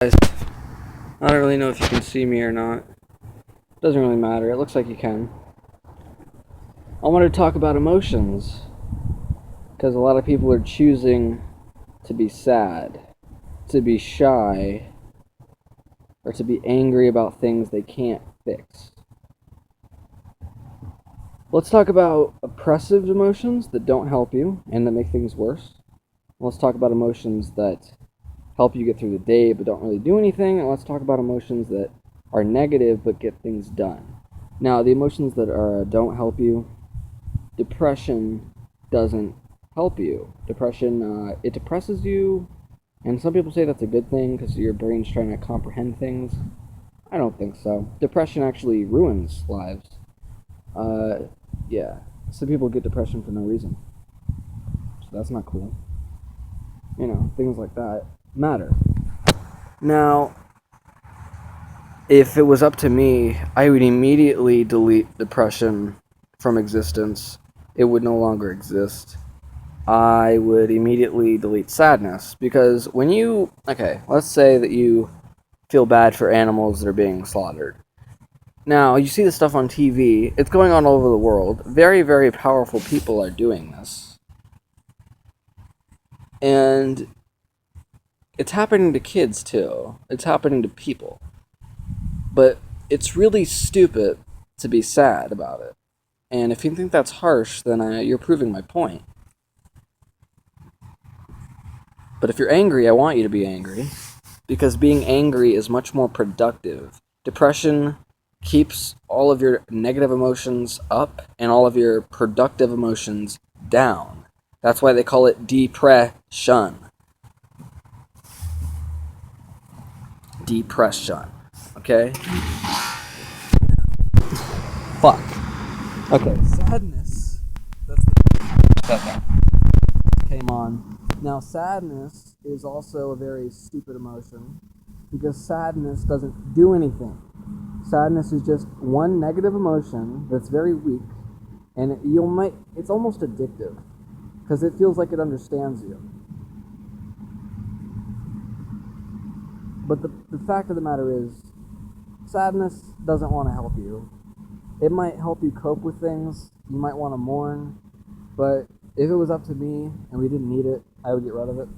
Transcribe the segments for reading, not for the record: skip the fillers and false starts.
Guys, I don't really know if you can see me or not. Doesn't really matter. It looks like you can. I wanted to talk about emotions because a lot of people are choosing to be sad, to be shy, or to be angry about things they can't fix. Let's talk about oppressive emotions that don't help you and that make things worse. Let's talk about emotions that help you get through the day but don't really do anything. And let's talk about emotions that are negative but get things done. Now, the emotions that don't help you, depression doesn't help you. Depression, it depresses you, and some people say that's a good thing because your brain's trying to comprehend things. I don't think so. Depression actually ruins lives. Uh, yeah, some people get depression for no reason, so that's not cool. Things like that matter. Now, if it was up to me, I would immediately delete depression from existence. It would no longer exist. I would immediately delete sadness because let's say that you feel bad for animals that are being slaughtered. Now, you see this stuff on TV, it's going on all over the world. Very, very powerful people are doing this. And it's happening to kids too. It's happening to people. But it's really stupid to be sad about it. And if you think that's harsh, then you're proving my point. But if you're angry, I want you to be angry. Because being angry is much more productive. Depression keeps all of your negative emotions up and all of your productive emotions down. That's why they call it depression. Depression. Okay? Fuck. Okay, sadness. That's the came on. Now, sadness is also a very stupid emotion because sadness doesn't do anything. Sadness is just one negative emotion that's very weak, and it's almost addictive because it feels like it understands you. But the fact of the matter is, sadness doesn't want to help you. It might help you cope with things. You might want to mourn, but if it was up to me and we didn't need it, I would get rid of it.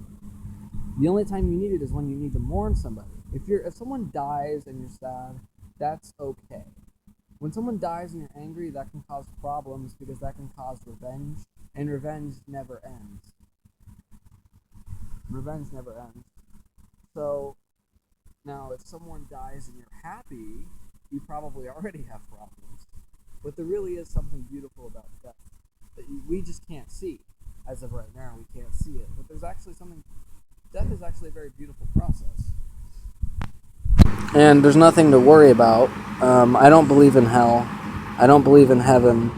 The only time you need it is when you need to mourn somebody. If someone dies and you're sad, that's okay. When someone dies and you're angry, that can cause problems because that can cause revenge, and revenge never ends. Revenge never ends. So, now if someone dies and you're happy, you probably already have problems. But there really is something beautiful about death that we just can't see. As of right now, we can't see it. But there's actually something. Death is actually a very beautiful process. And there's nothing to worry about. I don't believe in hell. I don't believe in heaven.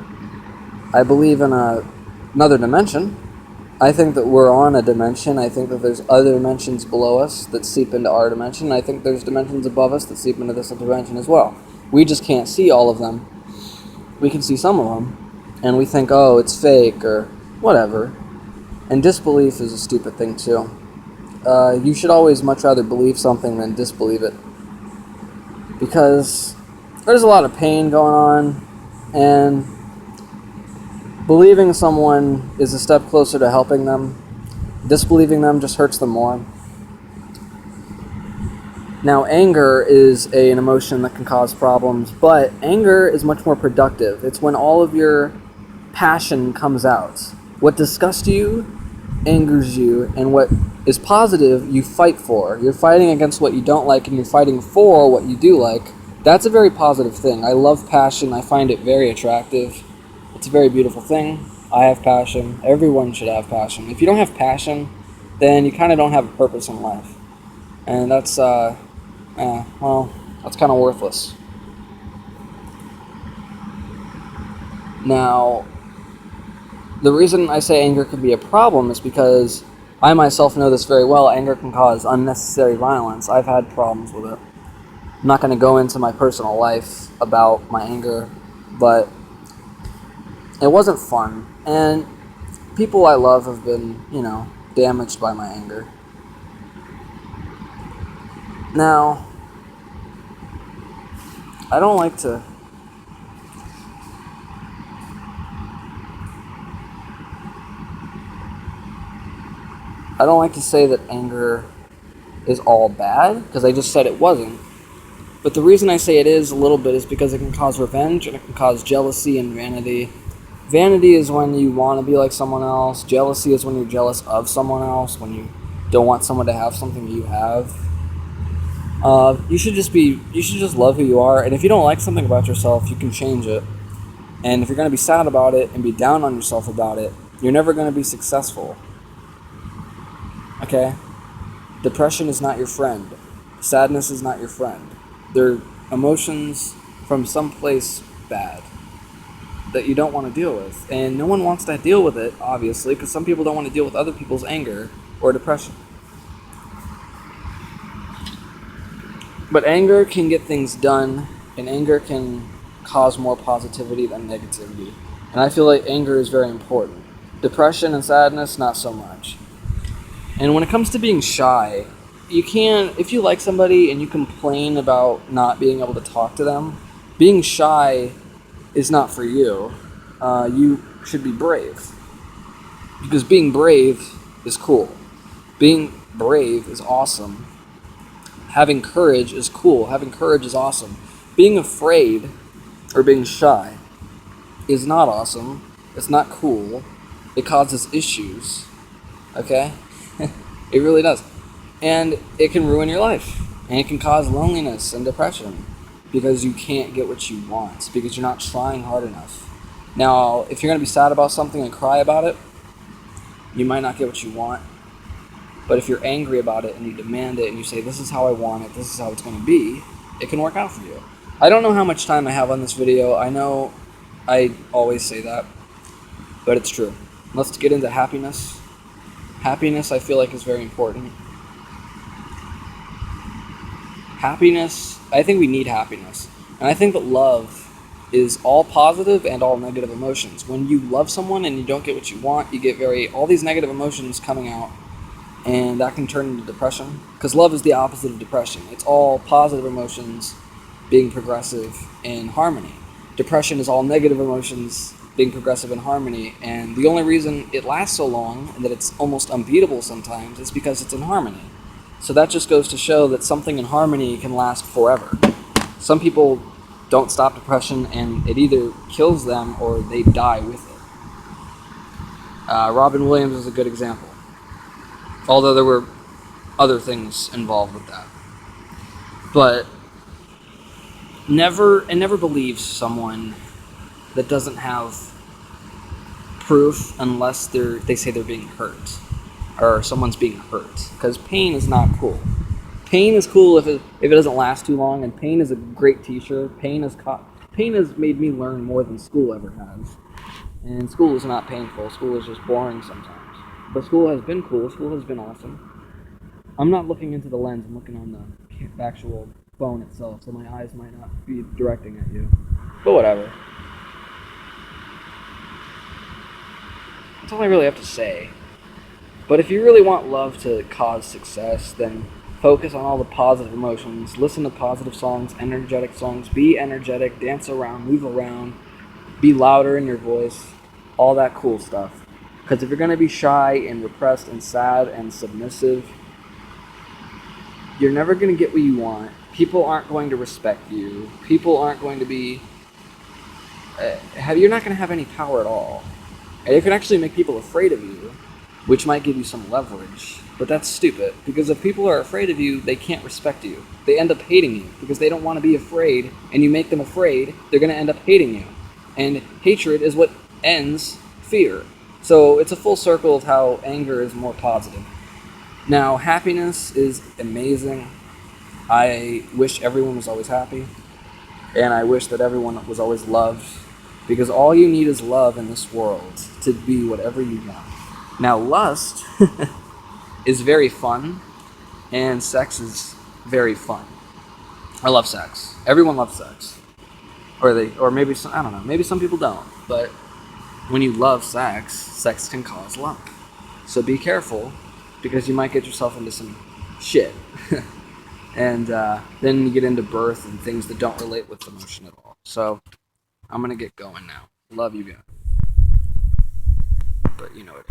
I believe in another dimension. I think that we're on a dimension. I think that there's other dimensions below us that seep into our dimension. I think there's dimensions above us that seep into this dimension as well. We just can't see all of them. We can see some of them, and we think, oh, it's fake or whatever. And disbelief is a stupid thing too. You should always much rather believe something than disbelieve it, because there's a lot of pain going on, and believing someone is a step closer to helping them. Disbelieving them just hurts them more. Now, anger is an emotion that can cause problems, but anger is much more productive. It's when all of your passion comes out. What disgusts you angers you, and what is positive you fight for. You're fighting against what you don't like, and you're fighting for what you do like. That's a very positive thing. I love passion. I find it very attractive. It's a very beautiful thing. I have passion. Everyone should have passion. If you don't have passion, then you kind of don't have a purpose in life. And that's that's kind of worthless. Now, the reason I say anger can be a problem is because I myself know this very well. Anger can cause unnecessary violence. I've had problems with it. I'm not going to go into my personal life about my anger, but it wasn't fun. And people I love have been, damaged by my anger. Now, I don't like to say that anger is all bad, because I just said it wasn't. But the reason I say it is a little bit is because it can cause revenge, and it can cause jealousy and vanity. Vanity is when you want to be like someone else. Jealousy is when you're jealous of someone else, when you don't want someone to have something you have. You should just love who you are, and if you don't like something about yourself, you can change it. And if you're going to be sad about it and be down on yourself about it, you're never going to be successful. Okay? Depression is not your friend. Sadness is not your friend. They're emotions from someplace bad that you don't want to deal with. And no one wants to deal with it, obviously, because some people don't want to deal with other people's anger or depression. But anger can get things done, and anger can cause more positivity than negativity. And I feel like anger is very important. Depression and sadness, not so much. And when it comes to being shy, you can, if you like somebody and you complain about not being able to talk to them, being shy is not for you. You should be brave. Because being brave is cool. Being brave is awesome. Having courage is cool. Having courage is awesome. Being afraid or being shy is not awesome. It's not cool. It causes issues. Okay? It really does. And it can ruin your life. And it can cause loneliness and depression because you can't get what you want, because you're not trying hard enough. Now, if you're going to be sad about something and cry about it, you might not get what you want. But if you're angry about it and you demand it and you say, this is how I want it, this is how it's going to be, it can work out for you. I don't know how much time I have on this video. I know I always say that, but it's true. Let's get into happiness. Happiness, I feel like, is very important. Happiness, I think we need happiness. And I think that love is all positive and all negative emotions. When you love someone and you don't get what you want, you get all these negative emotions coming out, and that can turn into depression. Because love is the opposite of depression. It's all positive emotions being progressive in harmony. Depression is all negative emotions being progressive in harmony, and the only reason it lasts so long and that it's almost unbeatable sometimes is because it's in harmony. So that just goes to show that something in harmony can last forever. Some people don't stop depression and it either kills them or they die with it. Robin Williams is a good example. Although there were other things involved with that. But never believe someone that doesn't have proof unless they say they're being hurt or someone's being hurt, because pain is not cool. Pain is cool if it doesn't last too long, and pain is a great teacher. Pain has made me learn more than school ever has. And school is not painful. School is just boring sometimes. But school has been cool. School has been awesome. I'm not looking into the lens. I'm looking on the actual phone itself, so my eyes might not be directing at you. But whatever. That's all I really have to say. But if you really want love to cause success, then focus on all the positive emotions. Listen to positive songs, energetic songs. Be energetic, dance around, move around. Be louder in your voice. All that cool stuff. Because if you're going to be shy and repressed and sad and submissive, you're never going to get what you want. People aren't going to respect you. People aren't going to be... you're not going to have any power at all. And it can actually make people afraid of you, which might give you some leverage. But that's stupid, because if people are afraid of you, they can't respect you. They end up hating you, because they don't want to be afraid, and you make them afraid, they're going to end up hating you. And hatred is what ends fear. So it's a full circle of how anger is more positive. Now, happiness is amazing. I wish everyone was always happy, and I wish that everyone was always loved, because all you need is love in this world to be whatever you want. Now, lust is very fun, and sex is very fun. I love sex. Everyone loves sex. Or maybe some, I don't know, maybe some people don't. But when you love sex, sex can cause luck. So be careful, because you might get yourself into some shit. And then you get into birth and things that don't relate with emotion at all. So I'm going to get going now. Love you guys. But you know it.